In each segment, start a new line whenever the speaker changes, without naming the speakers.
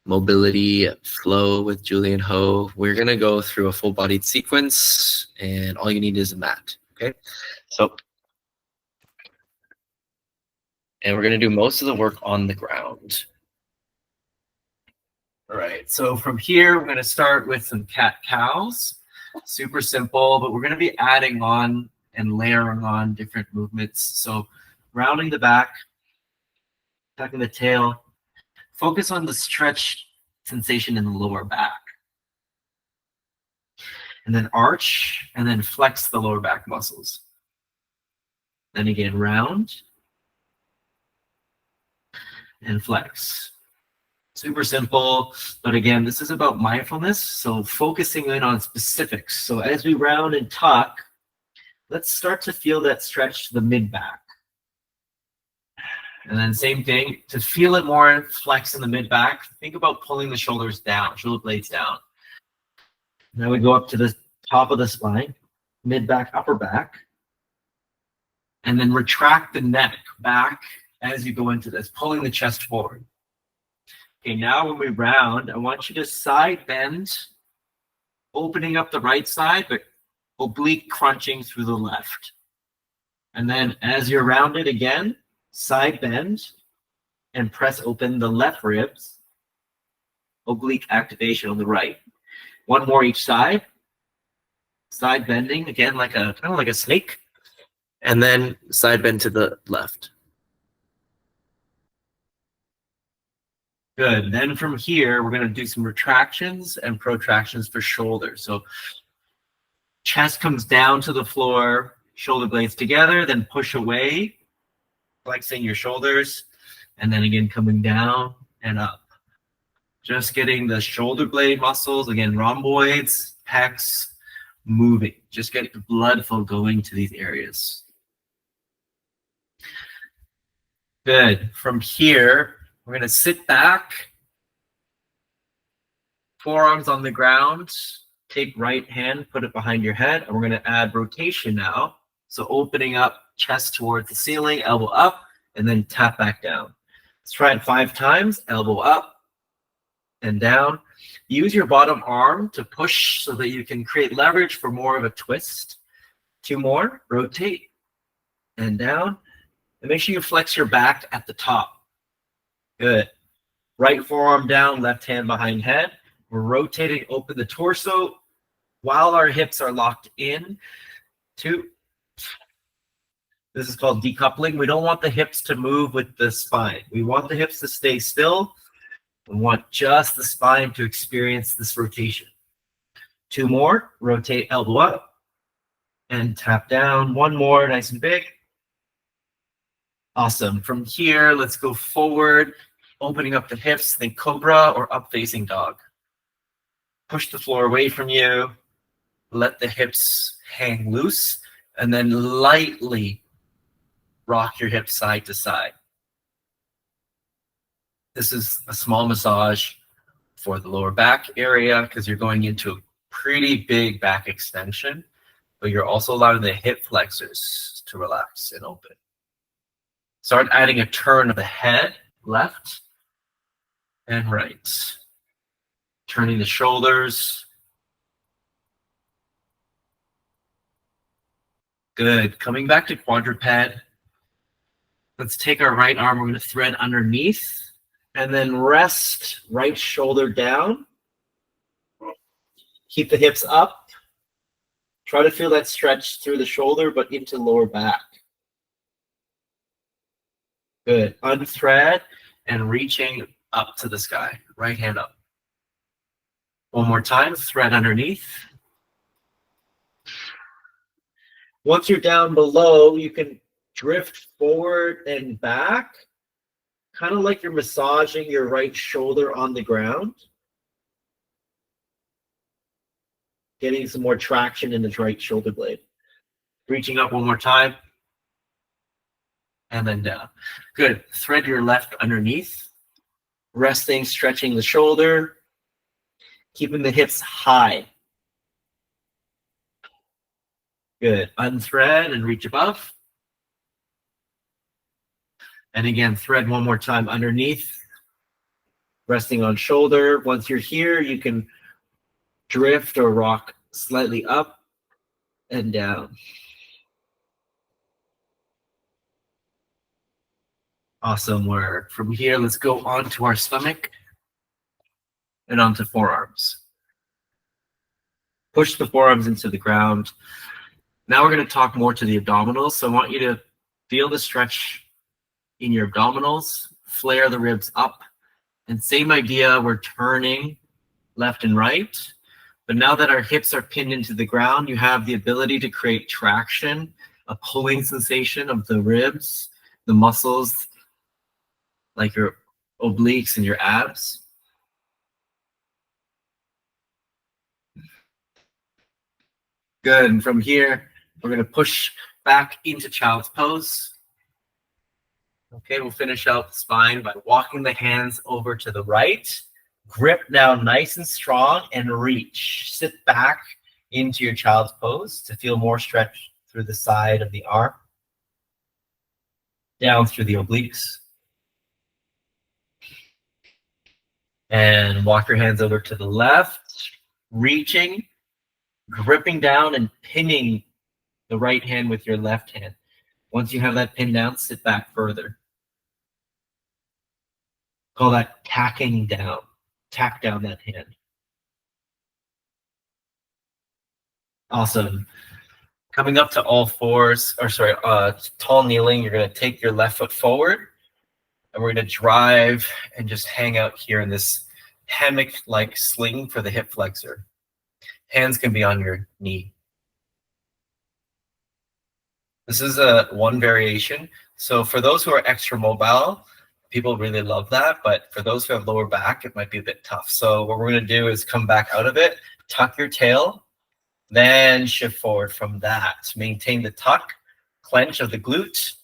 mobility flow with Julian Ho. We're gonna go through a full-bodied sequence, and all you need is a mat. Okay, so and we're gonna do most of the work on the ground. All right, so from here we're gonna start with some cat-cows. Super simple, but we're gonna be adding on and layering on different movements. So rounding the back, tucking the tail, focus on the stretch sensation in the lower back. And then arch, and then flex the lower back muscles. Then again, round and flex. Super simple, but again, this is about mindfulness, so focusing in on specifics. So as we round and tuck, let's start to feel that stretch to the mid-back. And then same thing, to feel it more flex in the mid-back, think about pulling the shoulders down, shoulder blades down. Now we go up to the top of the spine, mid-back, upper back, and then retract the neck back as you go into this, pulling the chest forward. Okay, now when we round, I want you to side bend, opening up the right side, but oblique crunching through the left. And then as you're rounded again, side bend and press open the left ribs, oblique activation on the right. One more each side, side bending again, like a kind of like a snake, and then side bend to the left. Good. Then from here, we're going to do some retractions and protractions for shoulders. So chest comes down to the floor, shoulder blades together, then push away, flexing your shoulders, and then again coming down and up. Just getting the shoulder blade muscles, again, rhomboids, pecs, moving. Just get the blood flow going to these areas. Good. From here, we're going to sit back, forearms on the ground, take right hand, put it behind your head, and we're going to add rotation now. So opening up, chest towards the ceiling, elbow up, and then tap back down. Let's try it 5 times, elbow up and down. Use your bottom arm to push so that you can create leverage for more of a twist. 2 more, rotate and down. And make sure you flex your back at the top. Good. Right forearm down, left hand behind head. We're rotating, open the torso while our hips are locked in. 2. This is called decoupling. We don't want the hips to move with the spine. We want the hips to stay still. We want just the spine to experience this rotation. 2 more, rotate elbow up and tap down. 1 more, nice and big. Awesome. From here, let's go forward, opening up the hips, think cobra or up facing dog. Push the floor away from you. Let the hips hang loose, and then lightly rock your hips side to side. This is a small massage for the lower back area because you're going into a pretty big back extension, but you're also allowing the hip flexors to relax and open. Start adding a turn of the head, left and right. Turning the shoulders. Good. Coming back to quadruped. Let's take our right arm. We're going to thread underneath and then rest right shoulder down. Keep the hips up. Try to feel that stretch through the shoulder, but into lower back. Good. Unthread and reaching up to the sky. Right hand up. 1 more time. Thread underneath. Once you're down below, you can drift forward and back, kind of like you're massaging your right shoulder on the ground. Getting some more traction in the right shoulder blade. Reaching up 1 more time. And then down. Good. Thread your left underneath. Resting, stretching the shoulder. Keeping the hips high. Good. Unthread and reach above. And again, thread 1 more time underneath. resting on shoulder. Once you're here, you can drift or rock slightly up and down. Awesome work. From here, let's go onto our stomach and onto forearms. Push the forearms into the ground. Now we're going to talk more to the abdominals. So I want you to feel the stretch in your abdominals, flare the ribs up. And same idea, we're turning left and right. But now that our hips are pinned into the ground, you have the ability to create traction, a pulling sensation of the ribs, the muscles, like your obliques and your abs. Good. And from here, we're going to push back into child's pose. Okay, we'll finish out the spine by walking the hands over to the right. Grip down nice and strong and reach. Sit back into your child's pose to feel more stretch through the side of the arm. Down through the obliques. And walk your hands over to the left, reaching, gripping down and pinning the right hand with your left hand. Once you have that pinned down, sit back further. Call that tacking down. Tack down that hand. Awesome. Coming up to all fours, tall kneeling, you're going to take your left foot forward, and we're going to drive and just hang out here in this hammock-like sling for the hip flexor. Hands can be on your knee. This is one variation. So for those who are extra mobile, people really love that. But for those who have lower back, it might be a bit tough. So what we're going to do is come back out of it, tuck your tail, then shift forward from that. Maintain the tuck, clench of the glute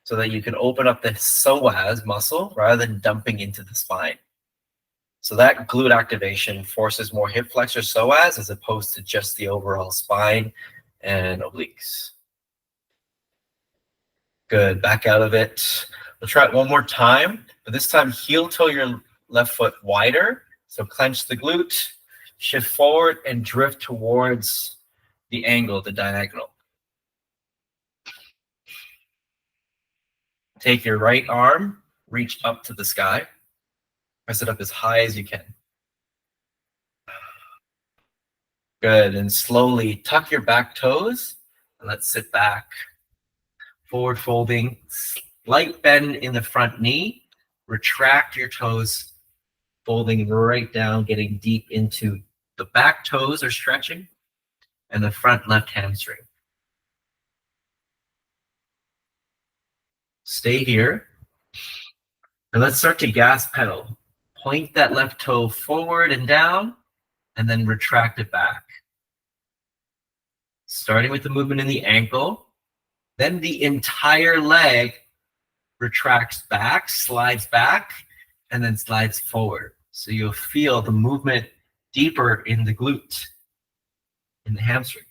so that you can open up the psoas muscle rather than dumping into the spine. So that glute activation forces more hip flexor psoas as opposed to just the overall spine and obliques. Good, back out of it. We'll try it one more time, but this time heel toe your left foot wider. So clench the glute, shift forward and drift towards the angle, the diagonal. Take your right arm, reach up to the sky. Press it up as high as you can. Good, and slowly tuck your back toes, and let's sit back. Forward folding, slight bend in the front knee. Retract your toes, folding right down, getting deep into the back toes are stretching, and the front left hamstring. Stay here, and let's start to gas pedal. Point that left toe forward and down, and then retract it back. Starting with the movement in the ankle, then the entire leg retracts back, slides back, and then slides forward. So you'll feel the movement deeper in the glute, in the hamstring.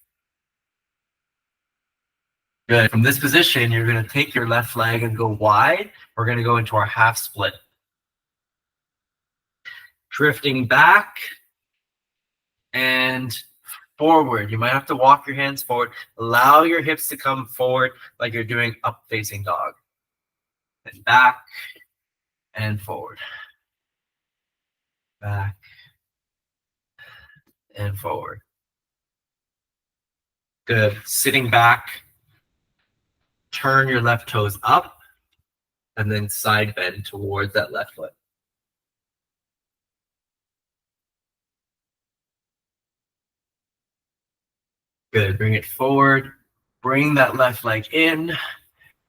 Good. From this position, you're going to take your left leg and go wide. We're going to go into our half split. Drifting back and forward. You might have to walk your hands forward. Allow your hips to come forward like you're doing up facing dog. And back and forward. Back and forward. Good. Sitting back. Turn your left toes up and then side bend towards that left foot. Good. Bring it forward. Bring that left leg in.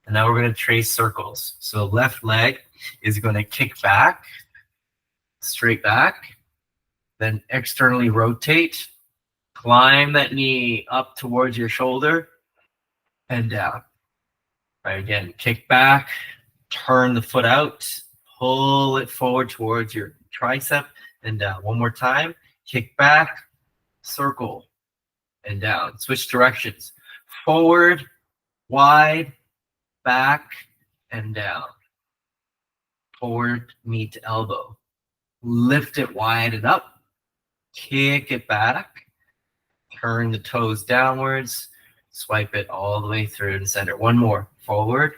And now we're going to trace circles. So left leg is going to kick back, straight back, then externally rotate, climb that knee up towards your shoulder and down. Right, again, kick back, turn the foot out, pull it forward towards your tricep and down. One more time, kick back, circle, and down. Switch directions. Forward, wide, back, and down. Forward, knee to elbow. lift it wide and up, kick it back, turn the toes downwards, swipe it all the way through and center. One more, forward,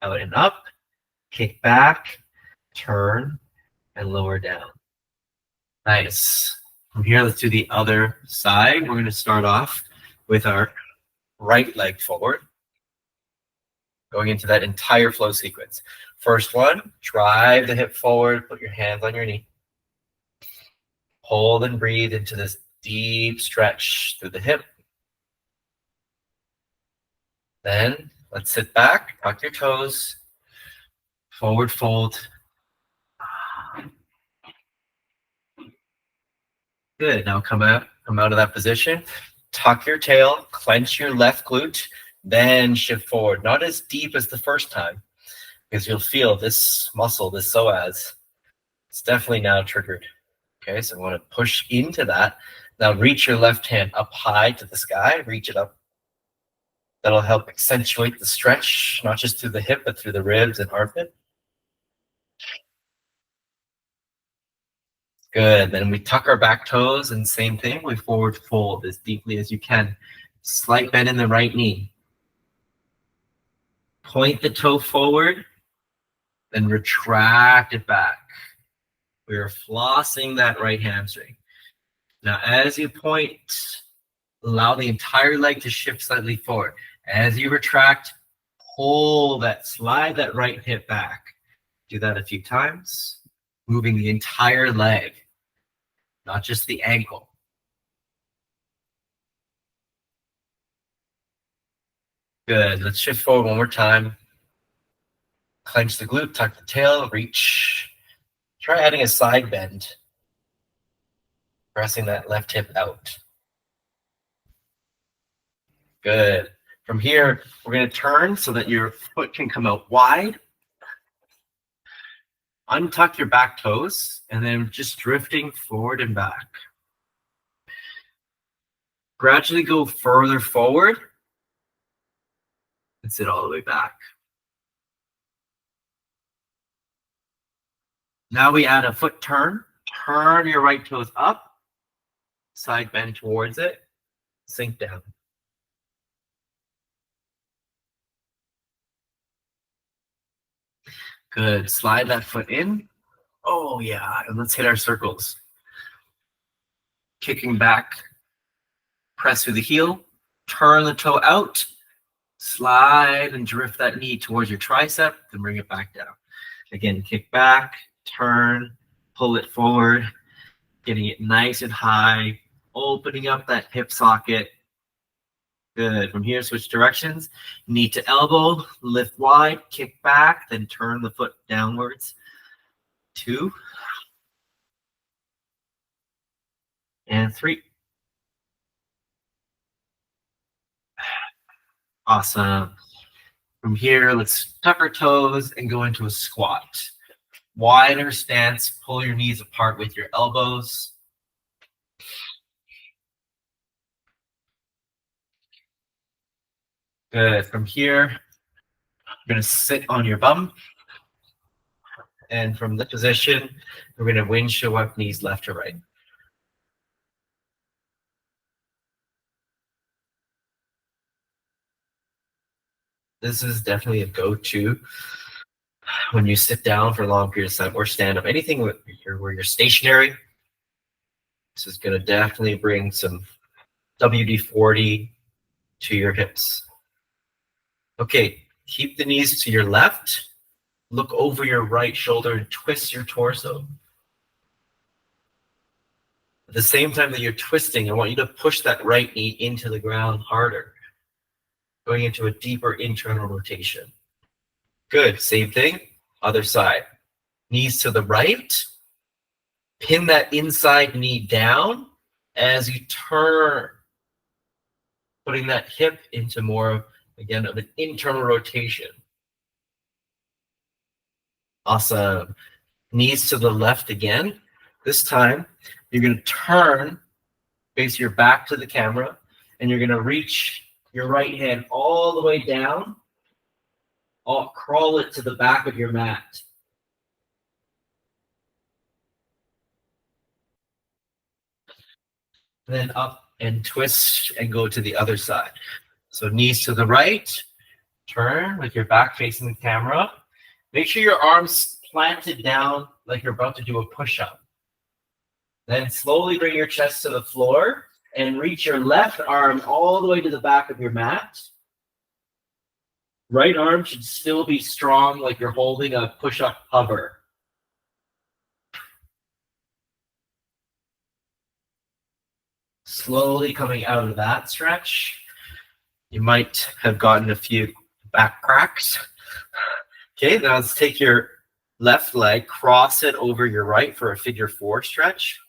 out and up, kick back, turn, and lower down. Nice. From here, let's do the other side. We're going to start off with our right leg forward, going into that entire flow sequence. First one, drive the hip forward, put your hands on your knee. Hold and breathe into this deep stretch through the hip. Then let's sit back, tuck your toes, forward fold. Good. Now come out of that position. Tuck your tail, clench your left glute, then shift forward. Not as deep as the first time, because you'll feel this muscle, this psoas, it's definitely now triggered. Okay, so I want to push into that. Now reach your left hand up high to the sky, reach it up. That'll help accentuate the stretch, not just through the hip, but through the ribs and armpit. Good. Then we tuck our back toes, and same thing. We forward fold as deeply as you can. Slight bend in the right knee. Point the toe forward, then retract it back. We are flossing that right hamstring. Now, as you point, allow the entire leg to shift slightly forward. As you retract, pull that, slide that right hip back. Do that a few times, moving the entire leg, not just the ankle. Good. Let's shift forward one more time. Clench the glute, tuck the tail, reach. Try adding a side bend. Pressing that left hip out. Good. From here, we're going to turn so that your foot can come out wide. Untuck your back toes, and then just drifting forward and back. Gradually go further forward and sit all the way back. Now we add a foot turn. Turn your right toes up, side bend towards it, sink down. Good. Slide that foot in. Oh, yeah. And let's hit our circles. Kicking back. Press through the heel. Turn the toe out. Slide and drift that knee towards your tricep. Then bring it back down. Again, kick back. Turn. Pull it forward. Getting it nice and high. Opening up that hip socket. Good. From here, switch directions. Knee to elbow, lift wide, kick back, then turn the foot downwards. 2. And 3. Awesome. From here, let's tuck our toes and go into a squat. Wider stance, pull your knees apart with your elbows. Good. From here, you're going to sit on your bum. And from the position, we're going to windshield up, knees left to right. This is definitely a go-to when you sit down for long periods of time or stand up. Anything where you're stationary, this is going to definitely bring some WD-40 to your hips. Okay, keep the knees to your left. Look over your right shoulder and twist your torso. At the same time that you're twisting, I want you to push that right knee into the ground harder, going into a deeper internal rotation. Good. Same thing. Other side. Knees to the right. Pin that inside knee down as you turn, putting that hip into more, again, of an internal rotation. Awesome. Knees to the left again. This time, you're going to turn, face your back to the camera, and you're going to reach your right hand all the way down. Crawl it to the back of your mat. then up and twist and go to the other side. So knees to the right, turn with your back facing the camera. Make sure your arms planted down like you're about to do a push-up. Then slowly bring your chest to the floor and reach your left arm all the way to the back of your mat. Right arm should still be strong like you're holding a push-up hover. Slowly coming out of that stretch. You might have gotten a few back cracks. Okay, now let's take your left leg, cross it over your right for a figure 4 stretch.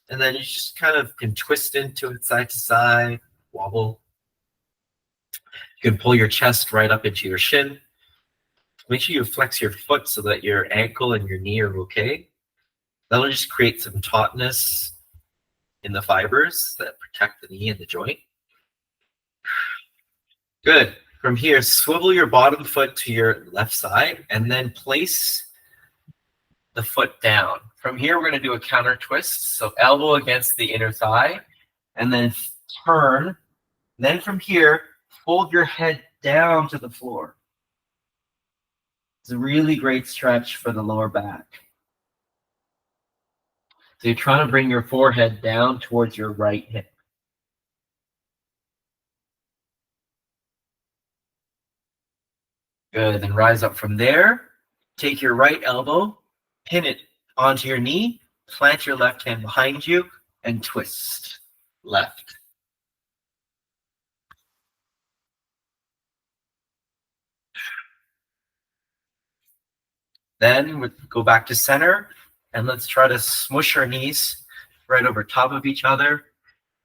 And then you just kind of can twist into it side to side, wobble. You can pull your chest right up into your shin. Make sure you flex your foot so that your ankle and your knee are okay. That'll just create some tautness in the fibers that protect the knee and the joint. Good. From here, swivel your bottom foot to your left side and then place the foot down. From here, we're going to do a counter twist. So elbow against the inner thigh and then turn. Then from here, fold your head down to the floor. It's a really great stretch for the lower back. So you're trying to bring your forehead down towards your right hip. Good, then rise up from there. Take your right elbow, pin it onto your knee, plant your left hand behind you, and twist left. Then we go back to center, and let's try to smush our knees right over top of each other,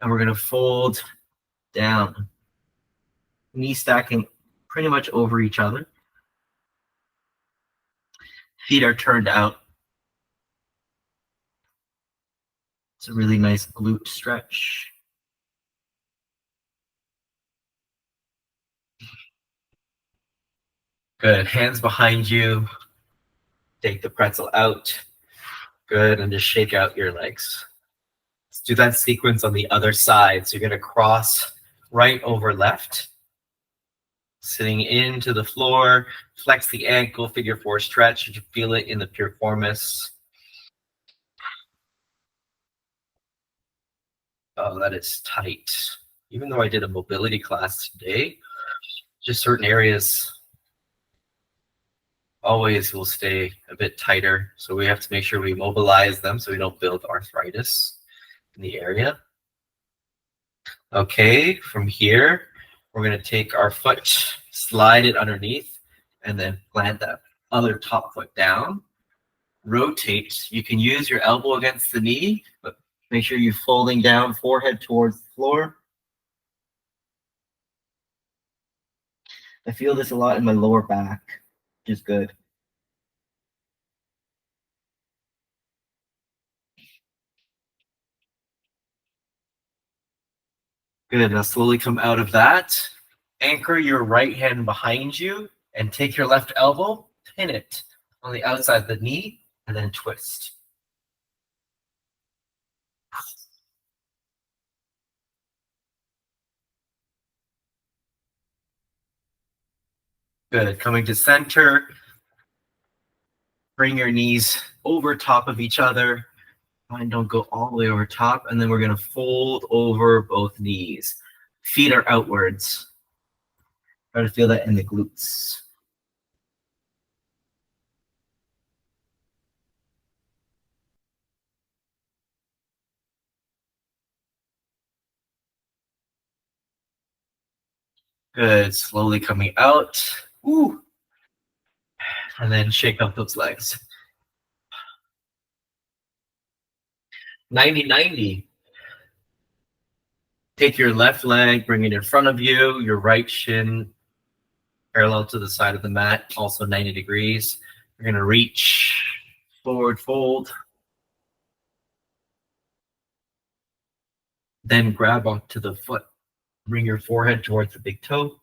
and we're going to fold down. Knee stacking pretty much over each other. Feet are turned out. It's a really nice glute stretch. Good. Hands behind you. Take the pretzel out. Good. And just shake out your legs. Let's do that sequence on the other side. So you're going to cross right over left. Sitting into the floor. Flex the ankle. Figure 4 stretch. You feel it in the piriformis. Oh, that is tight. Even though I did a mobility class today, just certain areas always will stay a bit tighter. So we have to make sure we mobilize them so we don't build arthritis in the area. Okay, from here, we're going to take our foot, slide it underneath, and then plant that other top foot down. Rotate. You can use your elbow against the knee, but make sure you're folding down, forehead towards the floor. I feel this a lot in my lower back, which is good. Good. Now slowly come out of that. Anchor your right hand behind you and take your left elbow, pin it on the outside of the knee, and then twist. Good. Coming to center. Bring your knees over top of each other. Mine don't go all the way over top. And then we're going to fold over both knees. Feet are outwards. Try to feel that in the glutes. Good. Slowly coming out. Woo. And then shake up those legs. 90-90. Take your left leg, bring it in front of you, your right shin parallel to the side of the mat, also 90 degrees. You're going to reach, forward fold. Then grab onto the foot. Bring your forehead towards the big toe.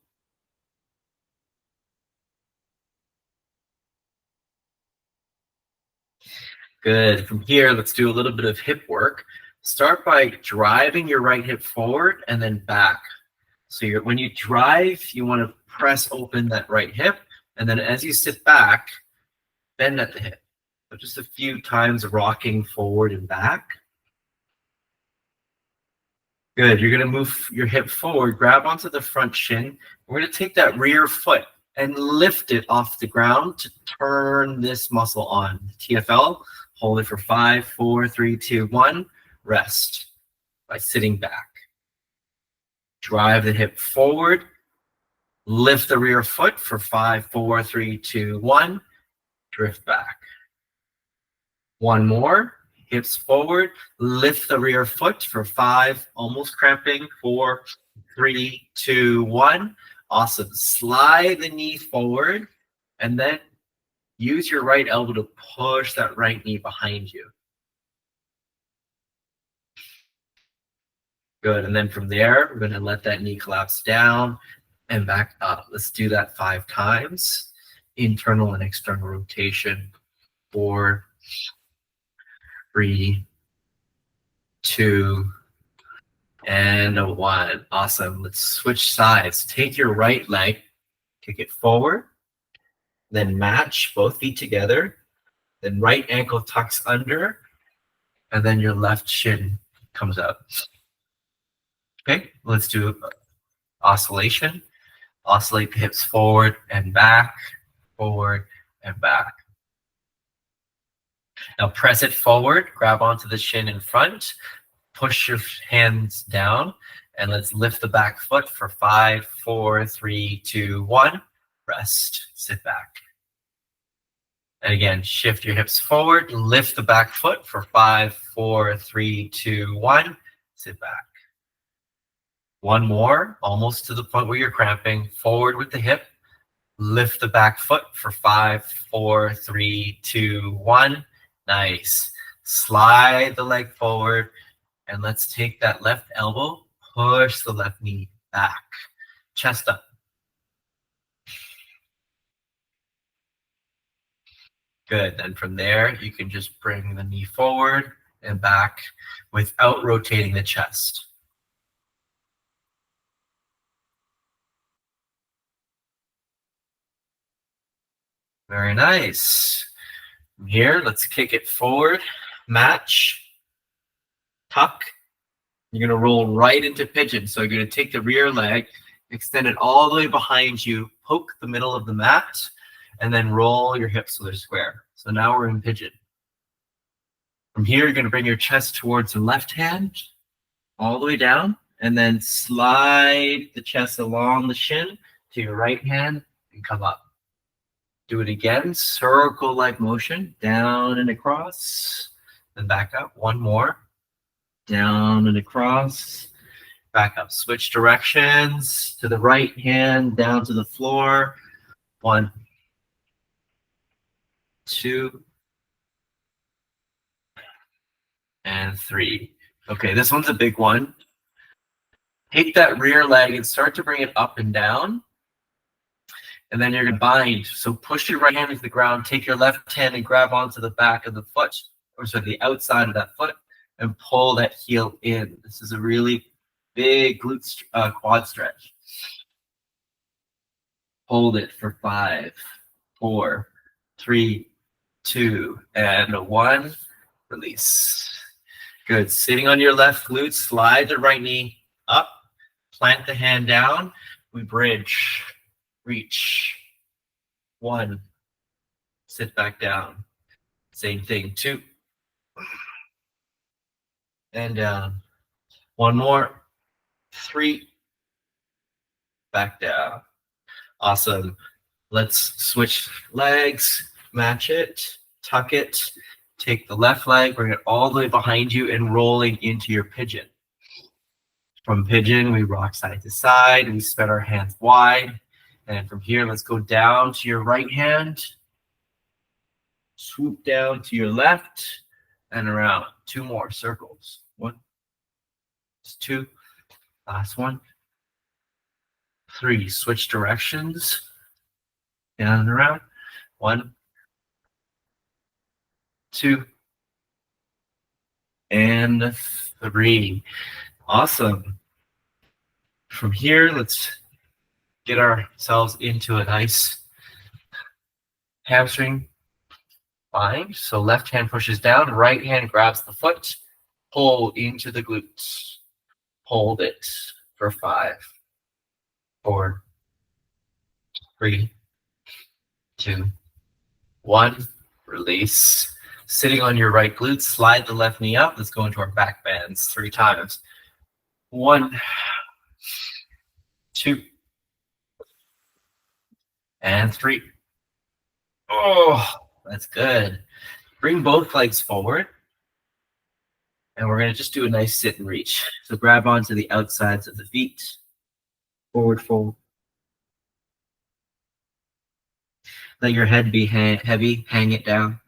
Good. From here, let's do a little bit of hip work. Start by driving your right hip forward and then back. So when you drive, you want to press open that right hip, and then as you sit back, bend at the hip. So just a few times rocking forward and back. Good. You're going to move your hip forward, grab onto the front shin. We're going to take that rear foot and lift it off the ground to turn this muscle on. TFL, hold it for 5, 4, 3, 2, 1. Rest by sitting back. Drive the hip forward. Lift the rear foot for 5, 4, 3, 2, 1. Drift back. One more. Hips forward. Lift the rear foot for 5. Almost cramping. 4, 3, 2, 1. Awesome. Slide the knee forward. And then use your right elbow to push that right knee behind you. Good. And then from there, we're going to let that knee collapse down and back up. Let's do that 5 times. Internal and external rotation. 4, 3, 2, and 1. Awesome. Let's switch sides. Take your right leg, kick it forward, then match both feet together. Then right ankle tucks under, and then your left shin comes up. Okay, let's do oscillation. Oscillate the hips forward and back, forward and back. Now press it forward, grab onto the shin in front, push your hands down, and let's lift the back foot for 5, 4, 3, 2, 1. Rest, sit back. And again, shift your hips forward, lift the back foot for 5, 4, 3, 2, 1. Sit back. One more, almost to the point where you're cramping. Forward with the hip. Lift the back foot for 5, 4, 3, 2, 1. Nice. Slide the leg forward. And let's take that left elbow, push the left knee back. Chest up. Good. Then from there, you can just bring the knee forward and back without rotating the chest. Very nice. From here, let's kick it forward, match, tuck. You're going to roll right into pigeon. So you're going to take the rear leg, extend it all the way behind you, poke the middle of the mat, and then roll your hips so they're square. So now we're in pigeon. From here, you're going to bring your chest towards the left hand, all the way down, and then slide the chest along the shin to your right hand and come up. Do it again, circle-like motion, down and across, then back up. One more, down and across, back up. Switch directions to the right hand, down to the floor. 1, 2, and 3. Okay, this one's a big one. Take that rear leg and start to bring it up and down. And then you're going to bind. So push your right hand into the ground, take your left hand and grab onto the back of the foot, or sorry, the outside of that foot, and pull that heel in. This is a really big glute quad stretch. Hold it for 5, 4, 3, 2, and 1. Release. Good. Sitting on your left glute, slide the right knee up, plant the hand down. We bridge. Reach. 1. Sit back down. Same thing. 2. And down. 1 more. 3. Back down. Awesome. Let's switch legs. Match it. Tuck it. Take the left leg. Bring it all the way behind you and rolling into your pigeon. From pigeon, we rock side to side. We spread our hands wide. And from here, let's go down to your right hand. Swoop down to your left and around. 2 more circles. 1, 2, last 1, 3. Switch directions. Down and around. 1, 2, and 3. Awesome. From here, let's get ourselves into a nice hamstring bind. So left hand pushes down, right hand grabs the foot, pull into the glutes. Hold it for 5, 4, 3, 2, 1. Release. Sitting on your right glute, slide the left knee up. Let's go into our back bends 3 times. 1, 2, and 3. Oh, that's good. Bring both legs forward. And we're going to just do a nice sit and reach. So grab onto the outsides of the feet. Forward fold. Let your head be heavy. Hang it down.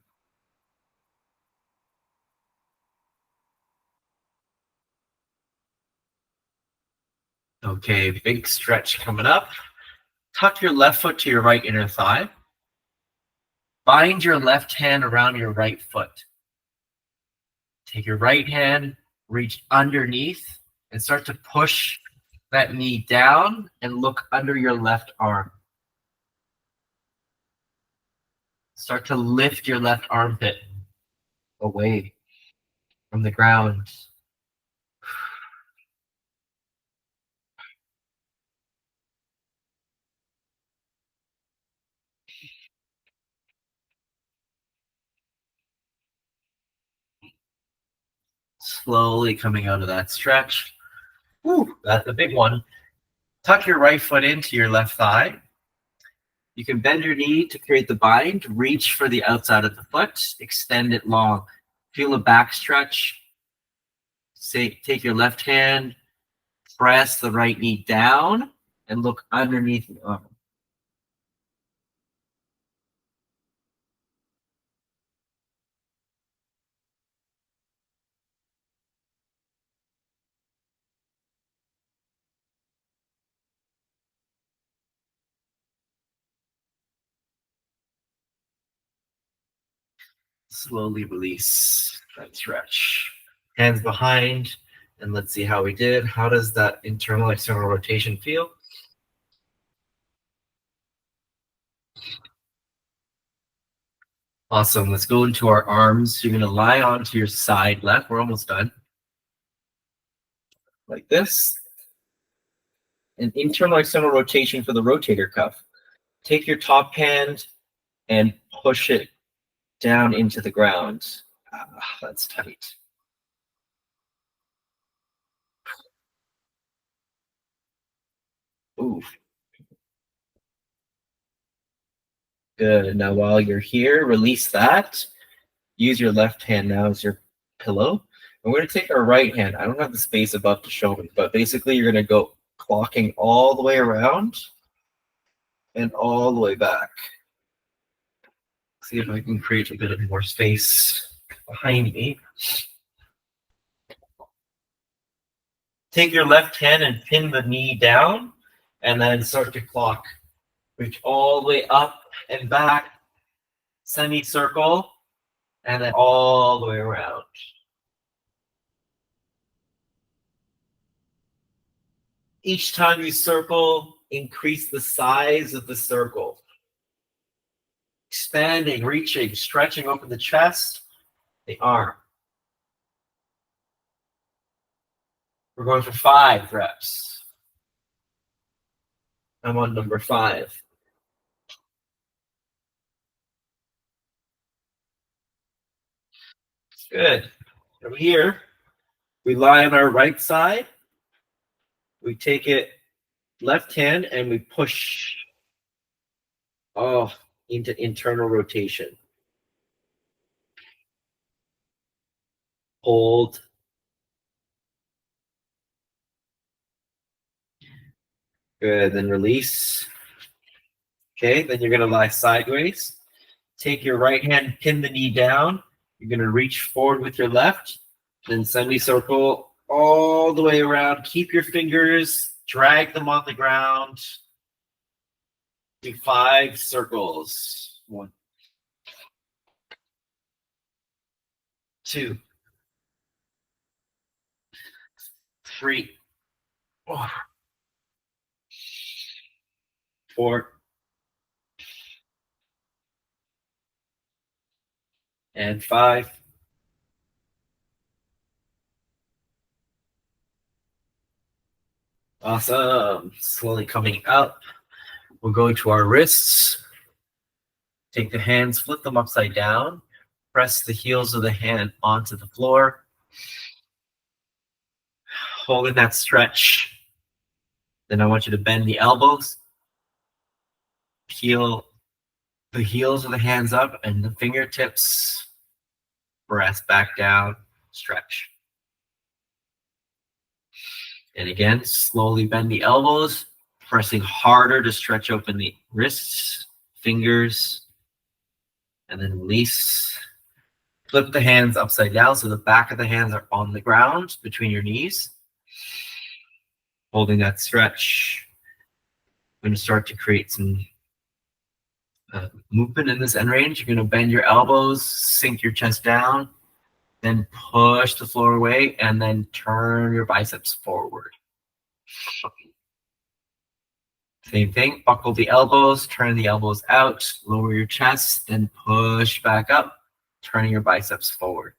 Okay, big stretch coming up. Tuck your left foot to your right inner thigh. Bind your left hand around your right foot. Take your right hand, reach underneath, and start to push that knee down and look under your left arm. Start to lift your left armpit away from the ground. Slowly coming out of that stretch. Woo, that's a big one. Tuck your right foot into your left thigh. You can bend your knee to create the bind. Reach for the outside of the foot. Extend it long. Feel a back stretch. Take your left hand, press the right knee down, and look underneath the arm. Slowly release that stretch. Hands behind, and let's see how we did. How does that internal external rotation feel? Awesome. Let's go into our arms. You're going to lie onto your side left. We're almost done. Like this. An internal external rotation for the rotator cuff. Take your top hand and push it down into the ground. That's tight. Ooh. Good. Now while you're here, release that. Use your left hand now as your pillow. And we're going to take our right hand. I don't have the space above to show me, but basically you're going to go clocking all the way around and all the way back. See if I can create a bit of more space behind me. Take your left hand and pin the knee down, and then start to clock. Reach all the way up and back, semicircle, and then all the way around. Each time you circle, increase the size of the circle. Expanding, reaching, stretching open the chest, the arm. We're going for 5 reps. I'm on number 5. Good. From here, we lie on our right side. We take it left hand and we push into internal rotation. Hold. Good. Then release. Okay. Then you're going to lie sideways. Take your right hand, pin the knee down. You're going to reach forward with your left. Then semicircle all the way around. Keep your fingers, drag them on the ground. Do 5 circles. 1, 2, 3, 4, and 5. Awesome. Slowly coming up. We'll go to our wrists. Take the hands, flip them upside down. Press the heels of the hand onto the floor. Holding that stretch. Then I want you to bend the elbows. Peel the heels of the hands up and the fingertips. Press back down. Stretch. And again, slowly bend the elbows. Pressing harder to stretch open the wrists, fingers, and then release. Flip the hands upside down so the back of the hands are on the ground between your knees. Holding that stretch. I'm going to start to create some movement in this end range. You're going to bend your elbows, sink your chest down, then push the floor away, and then turn your biceps forward. Same thing, buckle the elbows, turn the elbows out, lower your chest, then push back up, turning your biceps forward.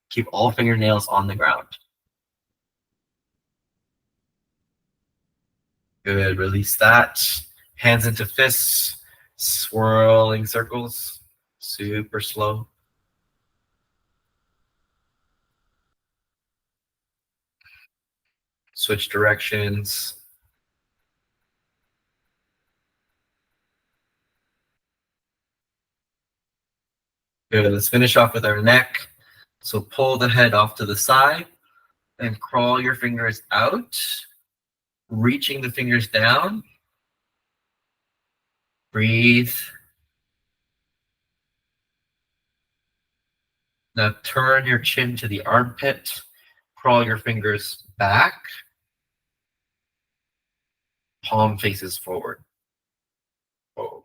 Keep all fingernails on the ground. Good, release that. Hands into fists, swirling circles, super slow. Switch directions. Good, let's finish off with our neck. So pull the head off to the side and crawl your fingers out, reaching the fingers down. Breathe. Now turn your chin to the armpit, crawl your fingers back, palm faces forward. Oh.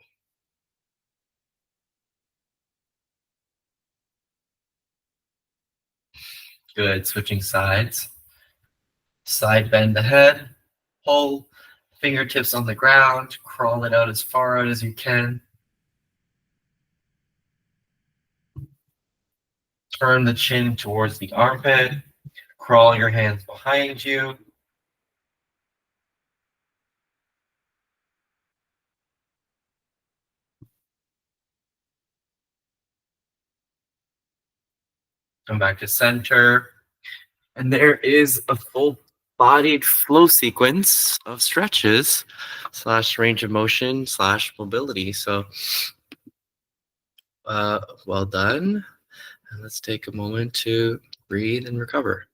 Good, switching sides. Side bend the head, pull fingertips on the ground, crawl it out as far out as you can. Turn the chin towards the armpit, crawl your hands behind you. Come back to center. And there is a full-bodied flow sequence of stretches / range of motion / mobility. So well done. And let's take a moment to breathe and recover.